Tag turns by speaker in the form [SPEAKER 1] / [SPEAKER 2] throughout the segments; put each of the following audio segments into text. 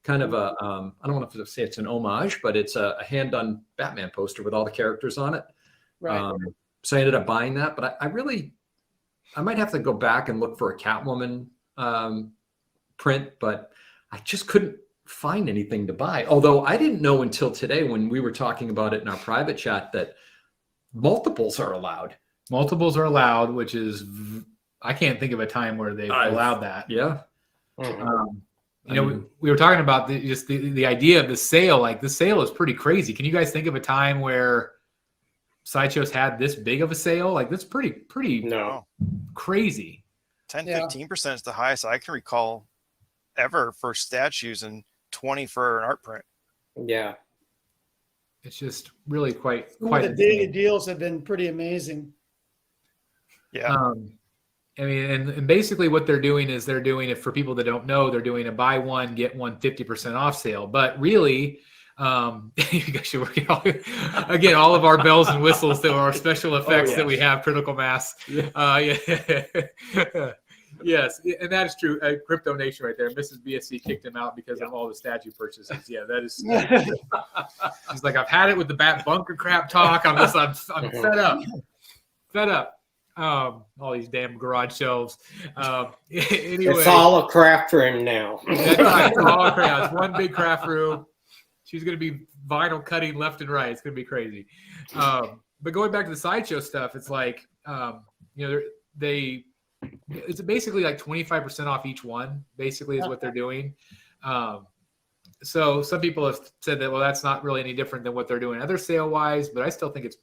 [SPEAKER 1] kind of a, I don't want to say it's an homage, but it's a hand-done Batman poster with all the characters on it.
[SPEAKER 2] Right.
[SPEAKER 1] So I ended up buying that, but I might have to go back and look for a Catwoman print, but I just couldn't find anything to buy. Although I didn't know until today when we were talking about it in our private chat that multiples are allowed.
[SPEAKER 3] Multiples are allowed, which is, I can't think of a time where they've allowed that.
[SPEAKER 1] Yeah.
[SPEAKER 3] We were talking about the idea of the sale. Like, the sale is pretty crazy. Can you guys think of a time where Sideshow's had this big of a sale? Like, that's pretty crazy.
[SPEAKER 4] 10-15% is the highest I can recall ever for statues and 20 for an art print.
[SPEAKER 5] Yeah.
[SPEAKER 3] It's just really quite
[SPEAKER 2] The daily deals have been pretty amazing.
[SPEAKER 4] Yeah.
[SPEAKER 3] I mean, and basically what they're doing is they're doing it for people that don't know, they're doing a buy one, get one 50% off sale. But really, you guys should work it all. Again, all of our bells and whistles that are our special effects that we have, critical mass. Yes, and that is true. Crypto Nation right there. Mrs. BSC kicked him out because of all the statue purchases. Yeah, that is. He's like, I've had it with the bat bunker crap talk. I'm fed up. Fed up. All these damn garage shelves. Anyway,
[SPEAKER 5] it's all a craft room now.
[SPEAKER 3] That's right. It's all a craft. It's one big craft room. She's going to be vinyl cutting left and right. It's going to be crazy. But going back to the Sideshow stuff, it's like, it's basically like 25% off each one, basically, is what they're doing. So some people have said that, well, that's not really any different than what they're doing other sale wise, but I still think it's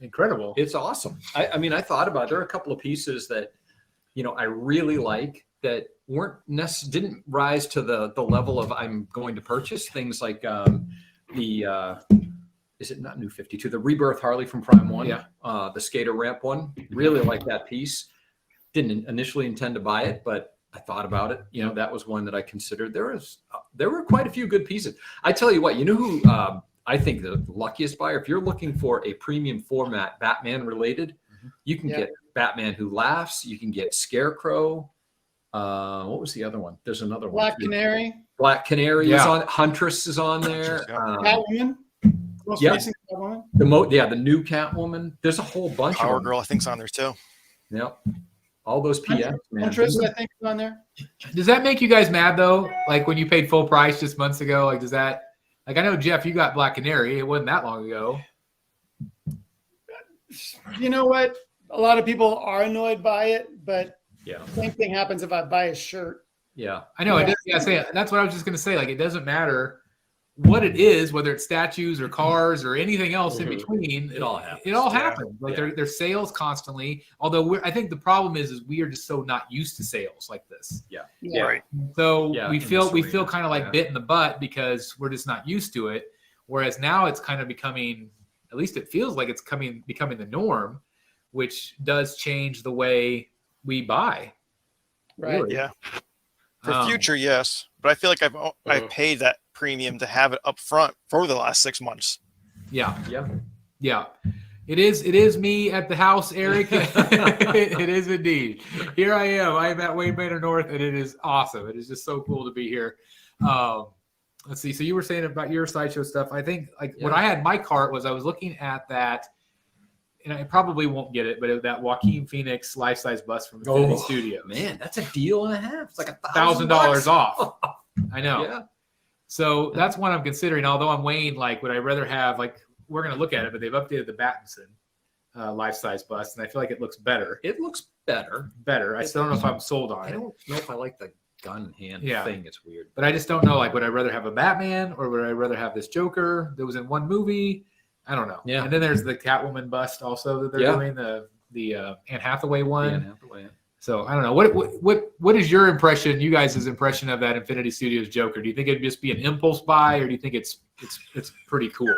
[SPEAKER 3] incredible.
[SPEAKER 1] It's awesome. I mean, I thought about it. There are a couple of pieces that, I really like that didn't rise to the level of I'm going to purchase things like is it not New 52? The Rebirth Harley from Prime 1.
[SPEAKER 3] Yeah.
[SPEAKER 1] The skater ramp one. Really like that piece. Didn't initially intend to buy it, but I thought about it. That was one that I considered. There were quite a few good pieces. I tell you what, who I think the luckiest buyer, if you're looking for a premium format Batman related, you can get Batman Who Laughs. You can get Scarecrow. What was the other one? There's another one. Black Canary is on. Huntress is on there.
[SPEAKER 2] Catwoman. Catwoman.
[SPEAKER 1] The new Catwoman. There's a whole bunch
[SPEAKER 4] Power
[SPEAKER 1] of them.
[SPEAKER 4] Girl, I think, is on there too.
[SPEAKER 1] Yep. All those PX, man.
[SPEAKER 2] Huntress, I think, is on there.
[SPEAKER 3] Does that make you guys mad though? Like when you paid full price just months ago? Like, does that? Like, I know, Jeff, you got Black Canary. It wasn't that long ago.
[SPEAKER 2] You know what? A lot of people are annoyed by it, but
[SPEAKER 1] Yeah.
[SPEAKER 2] same thing happens if I buy a shirt.
[SPEAKER 1] Yeah.
[SPEAKER 3] I know. That's what I was just going to say. Like, it doesn't matter what it is, whether it's statues or cars or anything else in between.
[SPEAKER 1] It all happens.
[SPEAKER 3] It all happens. Like, there's sales constantly. Although I think the problem is we are just so not used to sales like this.
[SPEAKER 2] Yeah.
[SPEAKER 4] Right.
[SPEAKER 3] So we feel kind of like bit in the butt because we're just not used to it. Whereas now it's kind of becoming, at least it feels like it's becoming the norm, which does change the way we buy.
[SPEAKER 2] Right.
[SPEAKER 4] Yeah. For future, yes, but I feel like I've paid that premium to have it up front for the last 6 months.
[SPEAKER 3] Yeah. It is me at the house, Eric. It is indeed. Here I am. I am at Wayne Manor North, and it is awesome. It is just so cool to be here. Let's see. So you were saying about your Sideshow stuff. I think when I had my cart was I was looking at that, and I probably won't get it, but that Joaquin Phoenix life-size bust from Infinity Studios.
[SPEAKER 1] Man, that's a deal and a half. It's like
[SPEAKER 3] $1,000 off. I know.
[SPEAKER 1] Yeah.
[SPEAKER 3] So that's one I'm considering. Although I'm weighing, would I rather have we're going to look at it, but they've updated the Battinson life-size bust, and I feel like it looks better.
[SPEAKER 1] It looks better.
[SPEAKER 3] I still don't know if I'm sold on it.
[SPEAKER 1] I don't know if I like the gun hand thing. It's weird.
[SPEAKER 3] But I just don't know. Would I rather have a Batman or would I rather have this Joker that was in one movie? I don't know. Yeah. And then there's the Catwoman bust also that they're doing, the Anne Hathaway one.
[SPEAKER 1] Anne Hathaway.
[SPEAKER 3] So I don't know. What is your impression, you guys' impression of that Infinity Studios Joker? Do you think it'd just be an impulse buy, or do you think it's pretty cool?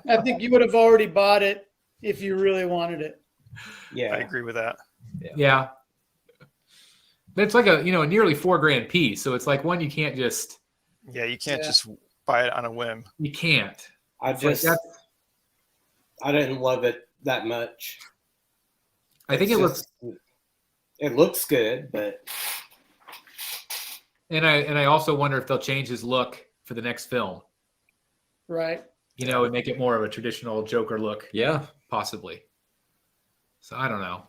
[SPEAKER 2] I think you would have already bought it if you really wanted it.
[SPEAKER 5] Yeah,
[SPEAKER 4] I agree with that.
[SPEAKER 3] Yeah. But it's like a nearly $4,000 piece, so it's like one you can't just.
[SPEAKER 4] Yeah, you can't just buy it on a whim.
[SPEAKER 3] You can't.
[SPEAKER 5] I didn't love it that much.
[SPEAKER 3] I think it looks
[SPEAKER 5] good, but
[SPEAKER 3] And I also wonder if they'll change his look for the next film.
[SPEAKER 2] Right.
[SPEAKER 3] And make it more of a traditional Joker look.
[SPEAKER 1] Yeah.
[SPEAKER 3] Possibly. So I don't know.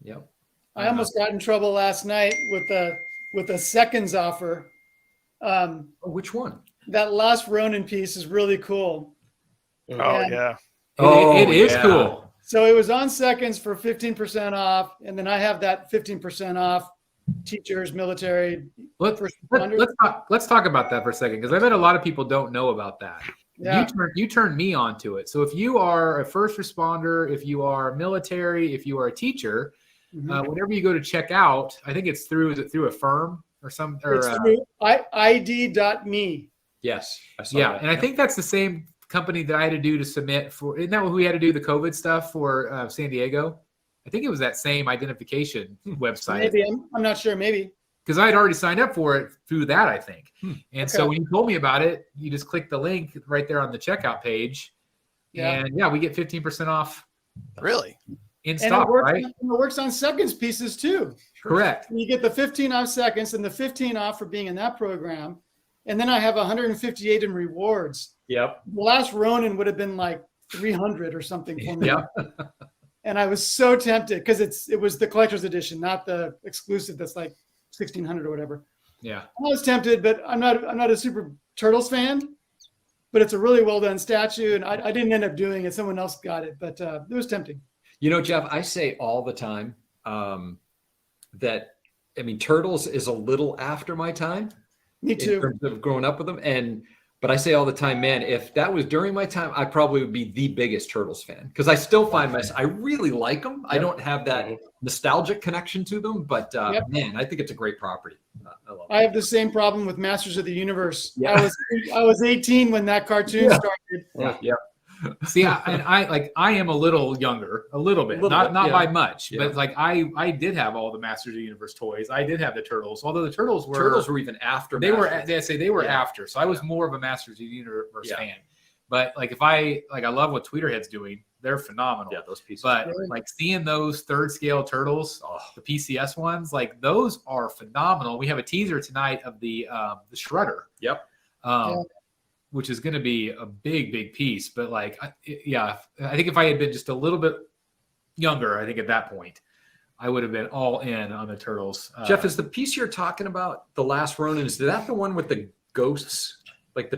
[SPEAKER 1] Yep.
[SPEAKER 2] I almost got in trouble last night with a seconds offer.
[SPEAKER 1] Which one?
[SPEAKER 2] That last Ronin piece is really cool.
[SPEAKER 4] Oh
[SPEAKER 2] And
[SPEAKER 4] yeah.
[SPEAKER 3] It is
[SPEAKER 1] yeah.
[SPEAKER 3] cool.
[SPEAKER 2] So it was on seconds for 15% off, and then I have that 15% off teachers, military.
[SPEAKER 3] Let's talk about that for a second, because I bet a lot of people don't know about that.
[SPEAKER 2] Yeah.
[SPEAKER 3] You turned me onto it. So if you are a first responder, if you are military, if you are a teacher, whenever you go to check out, I think it's through a firm or some
[SPEAKER 2] It's through ID.me.
[SPEAKER 1] Yes. I saw
[SPEAKER 3] yeah,
[SPEAKER 1] that.
[SPEAKER 3] and I think that's the same company that I had to do to submit for. Isn't that what we had to do the COVID stuff for San Diego? I think it was that same identification website.
[SPEAKER 2] Maybe I'm not sure. Maybe
[SPEAKER 3] because I had already signed up for it through that, I think. And so
[SPEAKER 2] Okay.
[SPEAKER 3] when you told me about it, you just click the link right there on the checkout page, and we get 15% off
[SPEAKER 4] Really?
[SPEAKER 3] in
[SPEAKER 2] and
[SPEAKER 3] stock, right?
[SPEAKER 2] it works on seconds pieces too.
[SPEAKER 3] Correct.
[SPEAKER 2] You get the 15 off seconds and the 15 off for being in that program. And then I have 158 in rewards.
[SPEAKER 1] Yep.
[SPEAKER 2] The last Ronin would have been like 300 or something for me.
[SPEAKER 3] Yeah.
[SPEAKER 2] And I was so tempted because it was the collector's edition, not the exclusive that's like 1,600 or whatever.
[SPEAKER 3] Yeah.
[SPEAKER 2] I was tempted, but I'm not a super Turtles fan. But it's a really well done statue, and I didn't end up doing it. Someone else got it, but it was tempting.
[SPEAKER 1] You know, Jeff, I say all the time that Turtles is a little after my time.
[SPEAKER 2] Me too.
[SPEAKER 1] In terms of growing up with them, but I say all the time, man, if that was during my time, I probably would be the biggest Turtles fan because I still find myself, I really like them. I don't have that nostalgic connection to them, but man, I think it's a great property. I love it.
[SPEAKER 2] I have the same problem with Masters of the Universe.
[SPEAKER 1] Yeah.
[SPEAKER 2] I was 18 when that cartoon started.
[SPEAKER 1] Yeah.
[SPEAKER 3] See, I am a little younger, a little bit, not by much, but like I did have all the Masters of the Universe toys. I did have the Turtles, although the Turtles were even after. They were after, so I was more of a Masters of the Universe fan. But like I love what Tweeterhead's doing. They're phenomenal.
[SPEAKER 1] Yeah, those pieces.
[SPEAKER 3] But like seeing those third scale Turtles, the PCS ones, like those are phenomenal. We have a teaser tonight of the Shredder.
[SPEAKER 1] Yep.
[SPEAKER 3] Which is going to be a big piece. But like, I think if I had been just a little bit younger, I think at that point, I would have been all in on the Turtles.
[SPEAKER 1] Jeff, is the piece you're talking about, the last Ronin, is that the one with the ghosts? Like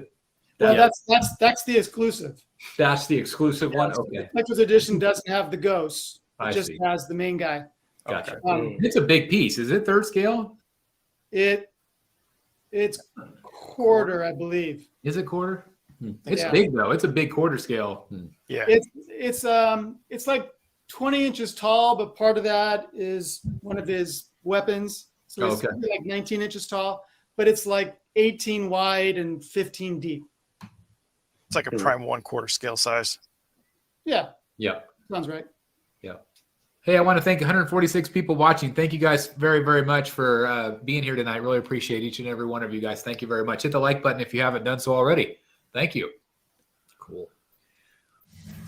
[SPEAKER 2] that's the exclusive.
[SPEAKER 1] That's the exclusive one? Okay.
[SPEAKER 2] The collector's edition doesn't have the ghosts. It just
[SPEAKER 1] see.
[SPEAKER 2] has the main guy.
[SPEAKER 1] Gotcha.
[SPEAKER 3] It's a big piece. Is it third scale?
[SPEAKER 2] It's quarter, I believe.
[SPEAKER 3] Is it quarter? It's
[SPEAKER 2] Yeah.
[SPEAKER 3] big though. It's a big quarter scale.
[SPEAKER 4] Yeah.
[SPEAKER 2] It's like 20 inches tall, but part of that is one of his weapons. So it's like 19 inches tall, but it's like 18 wide and 15 deep.
[SPEAKER 4] It's like a prime 1/4 scale size.
[SPEAKER 2] Yeah.
[SPEAKER 1] Yeah.
[SPEAKER 2] Sounds right.
[SPEAKER 1] Yeah.
[SPEAKER 3] Hey, I want to thank 146 people watching. Thank you guys very, very much for being here tonight. Really appreciate each and every one of you guys. Thank you very much. Hit the like button if you haven't done so already. Thank you.
[SPEAKER 1] Cool.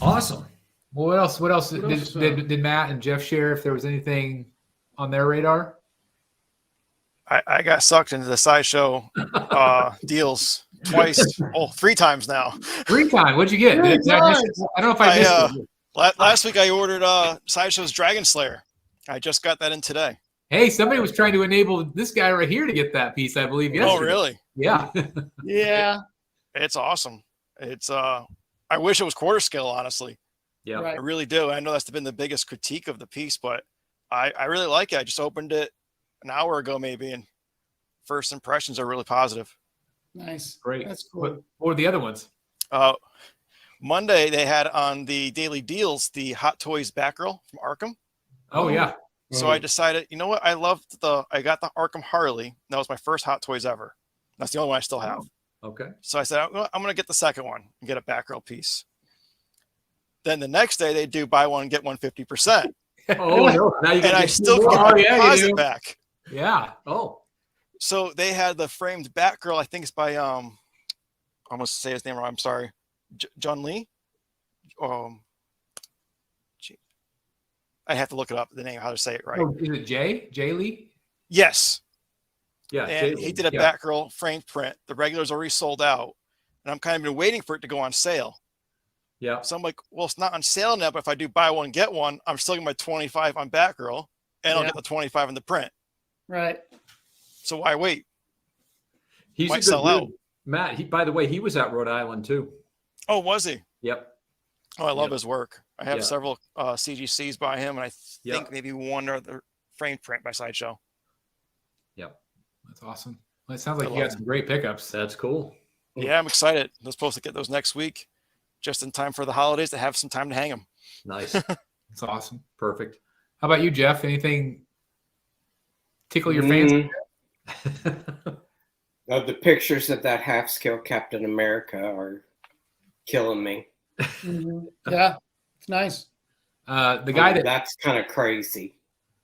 [SPEAKER 1] Awesome.
[SPEAKER 3] Well, what else did Matt and Jeff share, if there was anything on their radar?
[SPEAKER 4] I got sucked into the Sideshow deals twice, 3 times now.
[SPEAKER 3] 3 times. What'd you get? I don't know if I missed it.
[SPEAKER 4] Last week I ordered Sideshow's Dragon Slayer. I just got that in today.
[SPEAKER 3] Hey, somebody was trying to enable this guy right here to get that piece, I believe, yesterday.
[SPEAKER 4] Oh, really?
[SPEAKER 3] Yeah.
[SPEAKER 2] Yeah.
[SPEAKER 4] It's awesome. It's I wish it was quarter scale, honestly.
[SPEAKER 1] Yeah.
[SPEAKER 2] Right.
[SPEAKER 4] I really do. I know that's been the biggest critique of the piece, but I really like it. I just opened it an hour ago maybe, and first impressions are really positive.
[SPEAKER 2] Nice.
[SPEAKER 3] Great.
[SPEAKER 2] That's cool.
[SPEAKER 3] What were the other ones?
[SPEAKER 4] Monday they had on the daily deals the Hot Toys Batgirl from Arkham.
[SPEAKER 3] Oh, yeah.
[SPEAKER 4] So I decided, you know what? I got the Arkham Harley. That was my first Hot Toys ever. That's the only one I still have.
[SPEAKER 1] Okay.
[SPEAKER 4] So I said, I'm going to get the second one and get a Batgirl piece. Then the next day they do buy one, get one 50%.
[SPEAKER 1] Oh, no. Now you
[SPEAKER 4] And I still get my deposit back.
[SPEAKER 3] Yeah.
[SPEAKER 1] Oh.
[SPEAKER 4] So they had the framed Batgirl. I think it's by, I almost say his name wrong. I'm sorry. John Lee. I have to look it up, the name, how to say it right.
[SPEAKER 3] Oh, is it Jay Lee?
[SPEAKER 4] Yes.
[SPEAKER 1] Yeah.
[SPEAKER 4] And he did a Batgirl frame print. The regular's already sold out. And I'm kind of been waiting for it to go on sale.
[SPEAKER 1] Yeah.
[SPEAKER 4] So I'm like, well, it's not on sale now, but if I do buy one, get one, I'm still getting my 25 on Batgirl and I'll get the 25 in the print.
[SPEAKER 2] Right.
[SPEAKER 4] So why wait?
[SPEAKER 1] He's
[SPEAKER 4] Might
[SPEAKER 1] a good
[SPEAKER 4] sell out.
[SPEAKER 1] dude. Matt, by the way, he was at Rhode Island too.
[SPEAKER 4] Oh, was he?
[SPEAKER 1] Yep.
[SPEAKER 4] Oh, I love his work. I have
[SPEAKER 1] Yeah.
[SPEAKER 4] several CGCs by him, and I think
[SPEAKER 1] Yeah.
[SPEAKER 4] maybe one other frame print by Sideshow.
[SPEAKER 1] Yep.
[SPEAKER 3] That's awesome. Well, it sounds like
[SPEAKER 4] I
[SPEAKER 3] you
[SPEAKER 4] love
[SPEAKER 3] got some great pickups.
[SPEAKER 1] That's cool.
[SPEAKER 4] Yeah, I'm excited. I'm supposed to get those next week, just in time for the holidays to have some time to hang them.
[SPEAKER 1] Nice.
[SPEAKER 3] That's awesome.
[SPEAKER 1] Perfect.
[SPEAKER 3] How about you, Jeff? Anything tickle your fancy?
[SPEAKER 5] The pictures of that half-scale Captain America are killing me.
[SPEAKER 2] Yeah, it's nice.
[SPEAKER 3] The guy
[SPEAKER 5] that's kind of crazy.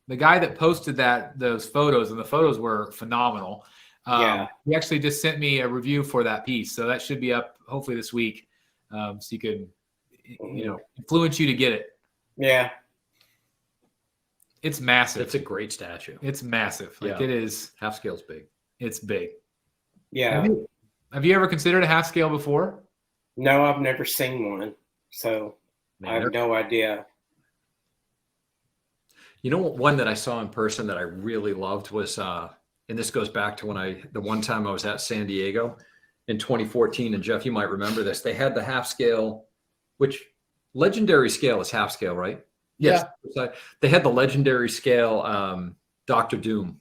[SPEAKER 3] The guy that posted those photos, and the photos were phenomenal. He actually just sent me a review for that piece, so that should be up hopefully this week, so you could, influence you to get it.
[SPEAKER 5] Yeah,
[SPEAKER 3] it's massive.
[SPEAKER 1] It's a great statue.
[SPEAKER 3] It's massive. Like it is.
[SPEAKER 1] Half scale's big.
[SPEAKER 3] It's big.
[SPEAKER 5] Yeah.
[SPEAKER 3] Have you ever considered a half scale before?
[SPEAKER 5] No, I've never seen one, so I have no idea.
[SPEAKER 1] You know, one that I saw in person that I really loved was, and this goes back to the one time I was at San Diego in 2014, and Jeff, you might remember this. They had the half scale, which legendary scale is half scale, right?
[SPEAKER 2] Yes.
[SPEAKER 1] Yeah. They had the legendary scale Dr. Doom.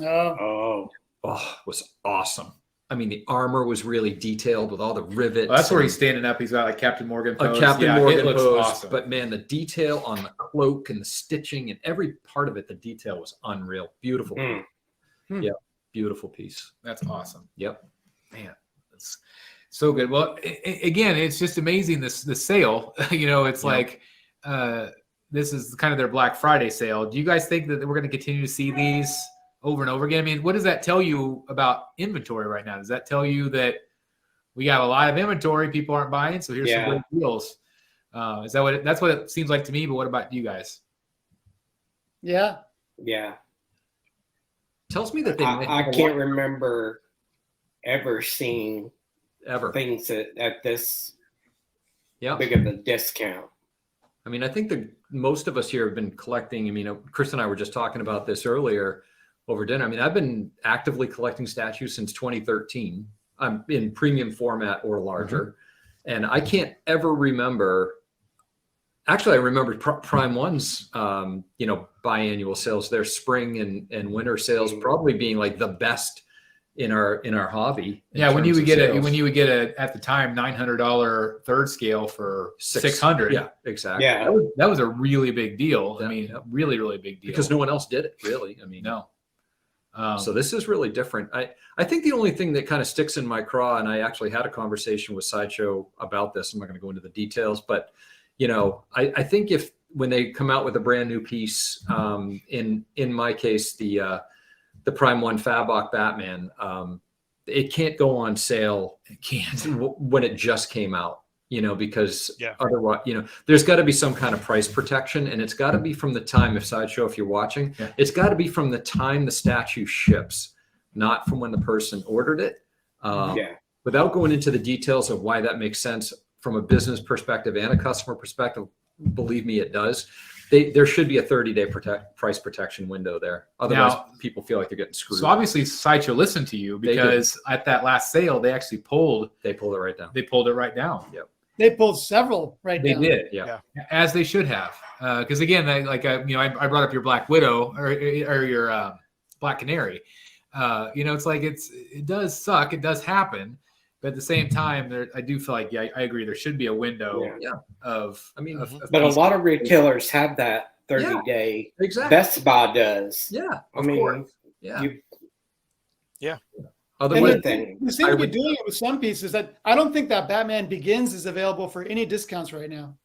[SPEAKER 2] Oh,
[SPEAKER 1] it was awesome. I mean, the armor was really detailed with all the rivets.
[SPEAKER 3] Well, that's where he's standing up. He's got like Captain Morgan pose.
[SPEAKER 1] A Captain Morgan
[SPEAKER 3] looks
[SPEAKER 1] pose.
[SPEAKER 3] awesome.
[SPEAKER 1] But man, the detail on the cloak and the stitching and every part of it, the detail was unreal. Beautiful. Yeah, beautiful piece.
[SPEAKER 3] That's awesome.
[SPEAKER 1] Yep.
[SPEAKER 3] Man, that's so good. Well, again, it's just amazing this sale. It's like this is kind of their Black Friday sale. Do you guys think that we're going to continue to see these over and over again? I mean, what does that tell you about inventory right now? Does that tell you that we got a lot of inventory, people aren't buying, so here's some great deals? Is that that's what it seems like to me, but what about you guys?
[SPEAKER 2] Yeah.
[SPEAKER 1] Tells me that
[SPEAKER 5] I can't remember ever seeing things at this big of a discount.
[SPEAKER 1] I mean, I think that most of us here have been collecting. I mean, Chris and I were just talking about this earlier over dinner. I mean, I've been actively collecting statues since 2013. I'm in premium format or larger. And I can't ever remember. Actually, I remember Prime One's, biannual sales, their spring and winter sales probably being like the best in our hobby.
[SPEAKER 3] Yeah, when you would get at the time $900 third scale for $600.
[SPEAKER 1] Yeah, exactly.
[SPEAKER 5] Yeah,
[SPEAKER 3] that was a really big deal.
[SPEAKER 1] Yeah.
[SPEAKER 3] I mean, really, really big deal
[SPEAKER 1] because no one else did it. Really, I mean,
[SPEAKER 3] no.
[SPEAKER 1] So this is really different. I think the only thing that kind of sticks in my craw, and I actually had a conversation with Sideshow about this. I'm not going to go into the details, but I think when they come out with a brand new piece, in my case, the Prime One Fabok Batman, it can't go on sale. It can't when it just came out, because otherwise, there's got to be some kind of price protection, and it's got to be from the time, if you're watching, it's got to be from the time the statue ships, not from when the person ordered it. Without going into the details of why that makes sense from a business perspective and a customer perspective, believe me, it does. There should be a 30-day price protection window there. Otherwise, people feel like they're getting screwed.
[SPEAKER 3] So obviously, Sideshow listened to you because at that last sale, they actually pulled it right down. They pulled it right down.
[SPEAKER 1] Yep.
[SPEAKER 2] They pulled several right down.
[SPEAKER 3] They did. Yeah. As they should have. Because again, I brought up your Black Widow or your Black Canary. It's like it does suck. It does happen. But at the same time, I do feel like, I agree. There should be a window of. I mean,
[SPEAKER 5] but a lot of retailers have that 30-day.
[SPEAKER 1] Exactly.
[SPEAKER 5] Best Buy does.
[SPEAKER 1] Yeah,
[SPEAKER 5] of course.
[SPEAKER 2] Other thing, you seem to be doing it with some pieces. That I don't think that Batman Begins is available for any discounts right now.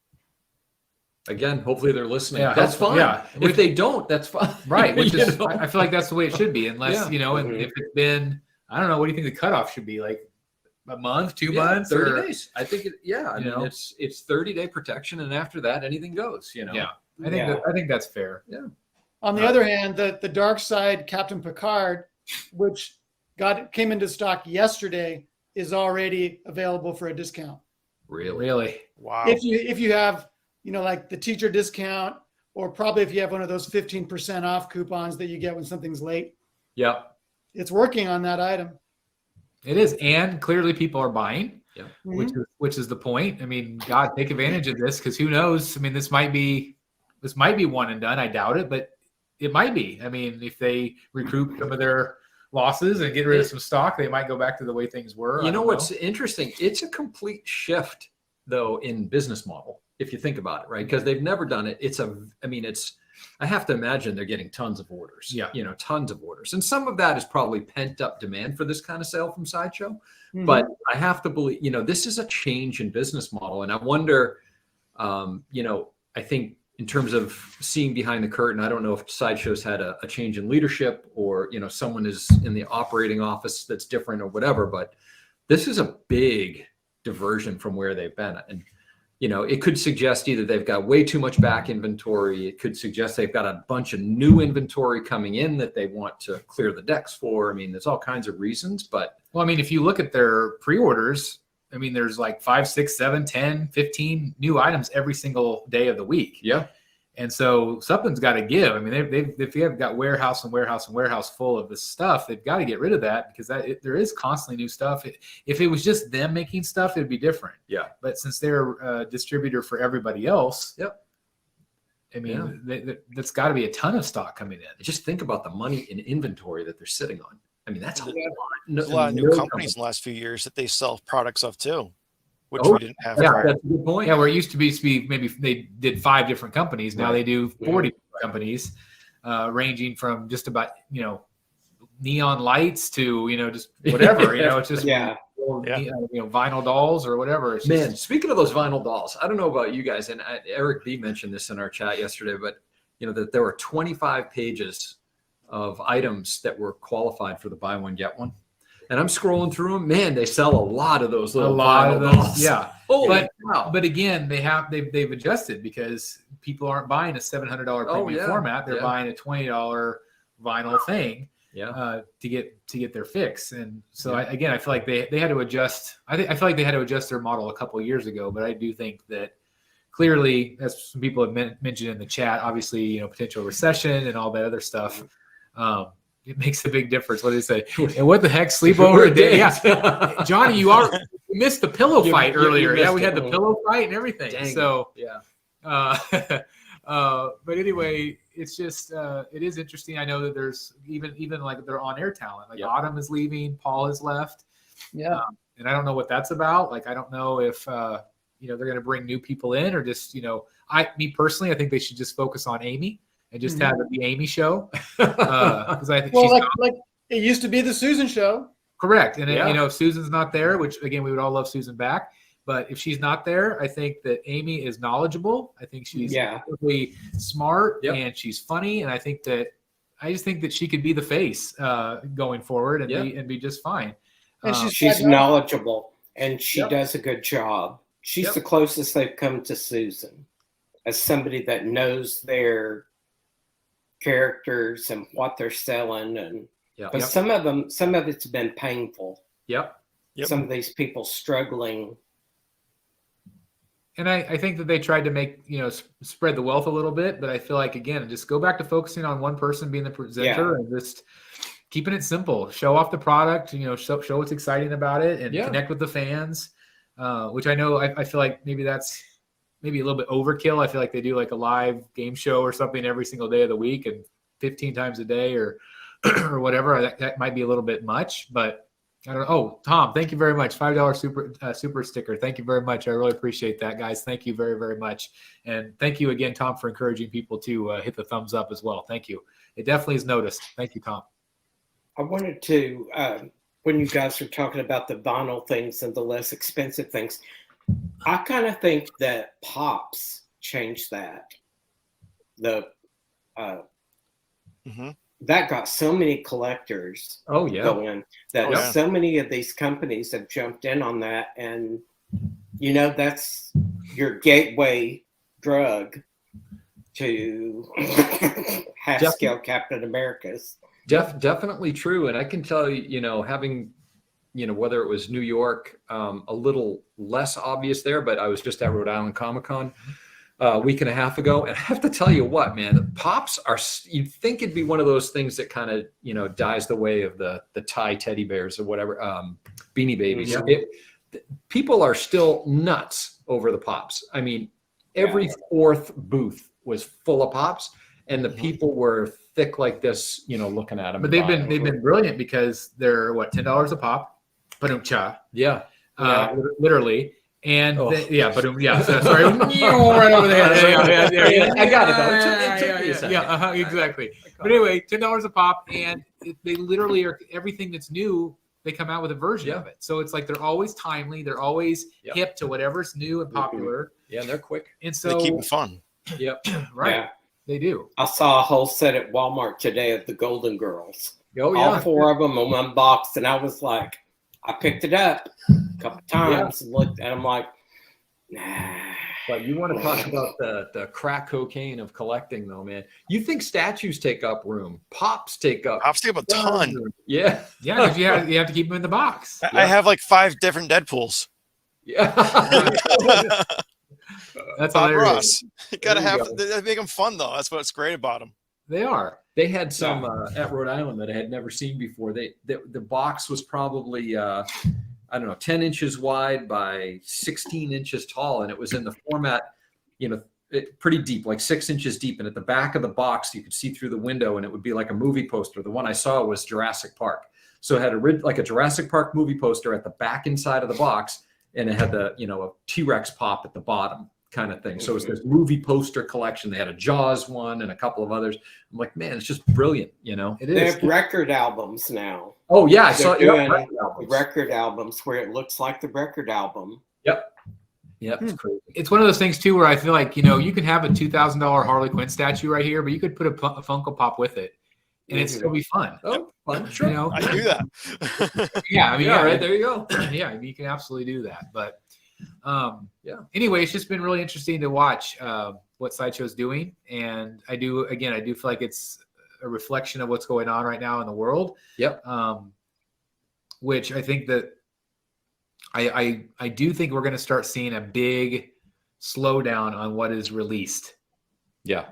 [SPEAKER 1] Again, hopefully they're listening.
[SPEAKER 3] Yeah,
[SPEAKER 1] that's fine. Yeah. If they don't, that's fine.
[SPEAKER 3] Right. Which is, I feel like that's the way it should be, unless and if it's been, I don't know, what do you think the cutoff should be? Like a month, 2 months,
[SPEAKER 1] 30 days? I think I mean, it's 30-day protection, and after that, anything goes.
[SPEAKER 3] Yeah. I think that's fair.
[SPEAKER 1] Yeah.
[SPEAKER 2] On the other hand, the Dark Side Captain Picard which came into stock yesterday, is already available for a discount.
[SPEAKER 3] Really?
[SPEAKER 4] Wow.
[SPEAKER 2] If you have, like the teacher discount, or probably if you have one of those 15% off coupons that you get when something's late.
[SPEAKER 1] Yep.
[SPEAKER 2] It's working on that item.
[SPEAKER 3] It is, and clearly people are buying.
[SPEAKER 1] Yeah.
[SPEAKER 3] Which is the point. I mean, God, take advantage of this, because who knows? I mean, this might be one and done. I doubt it, but it might be. I mean, if they recoup some of their losses and get rid of some stock, they might go back to the way things were.
[SPEAKER 1] You know what's interesting? It's a complete shift, though, in business model, if you think about it, right? Because they've never done it. I have to imagine they're getting tons of orders.
[SPEAKER 3] Yeah.
[SPEAKER 1] Tons of orders. And some of that is probably pent up demand for this kind of sale from Sideshow.
[SPEAKER 2] Mm-hmm.
[SPEAKER 1] But I have to believe, this is a change in business model. And I wonder, I think in terms of seeing behind the curtain, I don't know if Sideshow's had a change in leadership, or, someone is in the operating office that's different or whatever, but this is a big diversion from where they've been. And, it could suggest either they've got way too much back inventory. It could suggest they've got a bunch of new inventory coming in that they want to clear the decks for. I mean, there's all kinds of reasons, but.
[SPEAKER 3] Well, I mean, if you look at their pre-orders, I mean, there's like 5, 6, 7, 10, 15 new items every single day of the week.
[SPEAKER 1] Yeah.
[SPEAKER 3] And so something's got to give. I mean, if you have got warehouse full of this stuff, they've got to get rid of that, because there is constantly new stuff. If it was just them making stuff, it'd be different. Yeah. But since they're a distributor for everybody else,
[SPEAKER 1] yep.
[SPEAKER 3] I mean, that's got to be a ton of stock coming in.
[SPEAKER 1] Just think about the money in inventory that they're sitting on. I mean, that's a lot.
[SPEAKER 4] There's a lot of new companies in the last few years that they sell products of too, which we didn't have.
[SPEAKER 1] Yeah, that's a good point.
[SPEAKER 3] Yeah, where it used to be maybe they did 5 different companies. Now they do 40 companies, ranging from just about, neon lights to, just whatever, it's just vinyl dolls or whatever. It's
[SPEAKER 1] Man, speaking of those vinyl dolls, I don't know about you guys, and Eric B mentioned this in our chat yesterday, but that there were 25 pages of items that were qualified for the buy one get one, and I'm scrolling through them. Man, they sell a lot of those little vinyl dolls.
[SPEAKER 3] Yeah.
[SPEAKER 1] Holy
[SPEAKER 3] but again, they've adjusted, because people aren't buying a $700 premium format; they're buying a $20 vinyl thing. To get their fix. And so I feel like they had to adjust. I feel like they had to adjust their model a couple of years ago, but I do think that clearly, as some people have mentioned in the chat, obviously, potential recession and all that other stuff, it makes a big difference. What did they say? And what the heck, sleepover a day? Yeah. Johnny, you missed the pillow fight earlier. Yeah, we had the pillow fight and everything.
[SPEAKER 1] Dang.
[SPEAKER 3] So
[SPEAKER 1] yeah.
[SPEAKER 3] But anyway, it's just it is interesting. I know that there's even like their on-air talent. Like Autumn is leaving, Paul has left.
[SPEAKER 2] Yeah.
[SPEAKER 3] And I don't know what that's about. Like, I don't know if they're going to bring new people in, or just me personally, I think they should just focus on Amy and just have it the Amy show. Because I think
[SPEAKER 2] like it used to be the Susan show.
[SPEAKER 3] Correct. And if Susan's not there, which again we would all love Susan back. But if she's not there, I think that Amy is knowledgeable. I think she's really smart and she's funny. And I just think that she could be the face going forward and be just fine.
[SPEAKER 5] And she's knowledgeable and she does a good job. She's the closest they've come to Susan as somebody that knows their characters and what they're selling. And but some of it's been painful.
[SPEAKER 1] Yep.
[SPEAKER 5] Some of these people struggling.
[SPEAKER 3] And I think that they tried to make, spread the wealth a little bit, but I feel like, again, just go back to focusing on one person being the presenter and just keeping it simple. Show off the product, show what's exciting about it, and connect with the fans, which I know I feel like maybe that's maybe a little bit overkill. I feel like they do like a live game show or something every single day of the week and 15 times a day or whatever. That might be a little bit much, but I don't know. Oh, Tom, thank you very much. $5 super sticker. Thank you very much. I really appreciate that, guys. Thank you very, very much. And thank you again, Tom, for encouraging people to hit the thumbs up as well. Thank you. It definitely is noticed. Thank you, Tom.
[SPEAKER 5] I wanted to, when you guys are talking about the vinyl things and the less expensive things, I kind of think that Pops changed that. That got so many collectors going that so many of these companies have jumped in on that. And, that's your gateway drug to half-scale Captain Americas.
[SPEAKER 1] Definitely true. And I can tell you, having, whether it was New York, a little less obvious there, but I was just at Rhode Island Comic-Con a week and a half ago. And I have to tell you what, man, the pops are, you'd think it'd be one of those things that kind of, dies the way of the Thai teddy bears or whatever, Beanie Babies.
[SPEAKER 3] Yeah.
[SPEAKER 1] People are still nuts over the pops. I mean, every fourth booth was full of pops, and the people were thick like this, looking at them.
[SPEAKER 3] But they've been brilliant because they're $10 a pop, ba-dum-cha.
[SPEAKER 1] Yeah.
[SPEAKER 3] Literally. And
[SPEAKER 1] Oh.
[SPEAKER 3] sorry, right over there. Yeah.
[SPEAKER 1] I got it though. It took me a second.
[SPEAKER 3] Exactly. But anyway, $10 a pop, and they literally are everything that's new. They come out with a version of it, so it's like they're always timely. They're always hip to whatever's new and popular.
[SPEAKER 1] Yeah, and they're quick.
[SPEAKER 3] And so
[SPEAKER 4] They keep it fun.
[SPEAKER 1] Yep.
[SPEAKER 3] right,
[SPEAKER 5] Yeah.
[SPEAKER 3] they do.
[SPEAKER 5] I saw a whole set at Walmart today of the Golden Girls.
[SPEAKER 1] Oh
[SPEAKER 5] All
[SPEAKER 1] yeah.
[SPEAKER 5] 4 of them in one box, and I was like, I picked it up a couple times and looked, and I'm like, nah.
[SPEAKER 1] But you want to talk about the crack cocaine of collecting, though, man. You think statues take up room? Pops take up.
[SPEAKER 4] Pops take up a ton.
[SPEAKER 1] room. Yeah.
[SPEAKER 3] Yeah, because you have to keep them in the box.
[SPEAKER 4] I have like 5 different Deadpools.
[SPEAKER 1] Yeah.
[SPEAKER 3] That's
[SPEAKER 4] Bob
[SPEAKER 3] hilarious.
[SPEAKER 4] Ross. You gotta
[SPEAKER 1] There you
[SPEAKER 4] have. They make them fun though. That's what's great about them.
[SPEAKER 3] They are.
[SPEAKER 1] They had some at Rhode Island that I had never seen before. The box was probably 10 inches wide by 16 inches tall, and it was in the format, pretty deep, like 6 inches deep. And at the back of the box, you could see through the window, and it would be like a movie poster. The one I saw was Jurassic Park, so it had like a Jurassic Park movie poster at the back inside of the box, and it had a T-Rex pop at the bottom, kind of thing. So it's this movie poster collection. They had a Jaws one and a couple of others. I'm like, man, it's just brilliant,
[SPEAKER 3] It
[SPEAKER 5] They
[SPEAKER 3] is.
[SPEAKER 5] have record albums now.
[SPEAKER 1] Oh yeah, I saw
[SPEAKER 5] They're doing
[SPEAKER 1] albums.
[SPEAKER 5] record albums where it looks like the record album.
[SPEAKER 1] Yep, it's crazy.
[SPEAKER 3] It's one of those things too where I feel like you can have a $2,000 Harley Quinn statue right here, but you could put a Funko Pop with it, and it'd still be fun.
[SPEAKER 1] Oh, fun, sure.
[SPEAKER 4] I do that.
[SPEAKER 3] Yeah, I mean,
[SPEAKER 1] Yeah, right, there you go.
[SPEAKER 3] yeah, you can absolutely do that. But anyway, it's just been really interesting to watch what Sideshow's doing, and I do feel like it's a reflection of what's going on right now in the world.
[SPEAKER 1] Yep.
[SPEAKER 3] Which I think that I do think we're going to start seeing a big slowdown on what is released.
[SPEAKER 1] Yeah.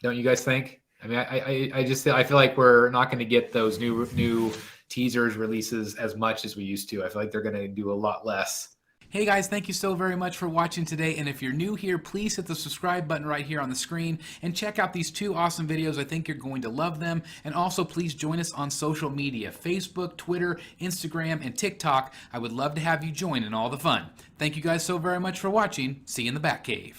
[SPEAKER 3] Don't you guys think? I mean, I feel like we're not going to get those new teasers releases as much as we used to. I feel like they're going to do a lot less. Hey guys, thank you so very much for watching today, and if you're new here, please hit the subscribe button right here on the screen and check out these 2 awesome videos. I think you're going to love them. And also please join us on social media: Facebook, Twitter, Instagram, and TikTok. I would love to have you join in all the fun. Thank you guys so very much for watching. See you in the Batcave.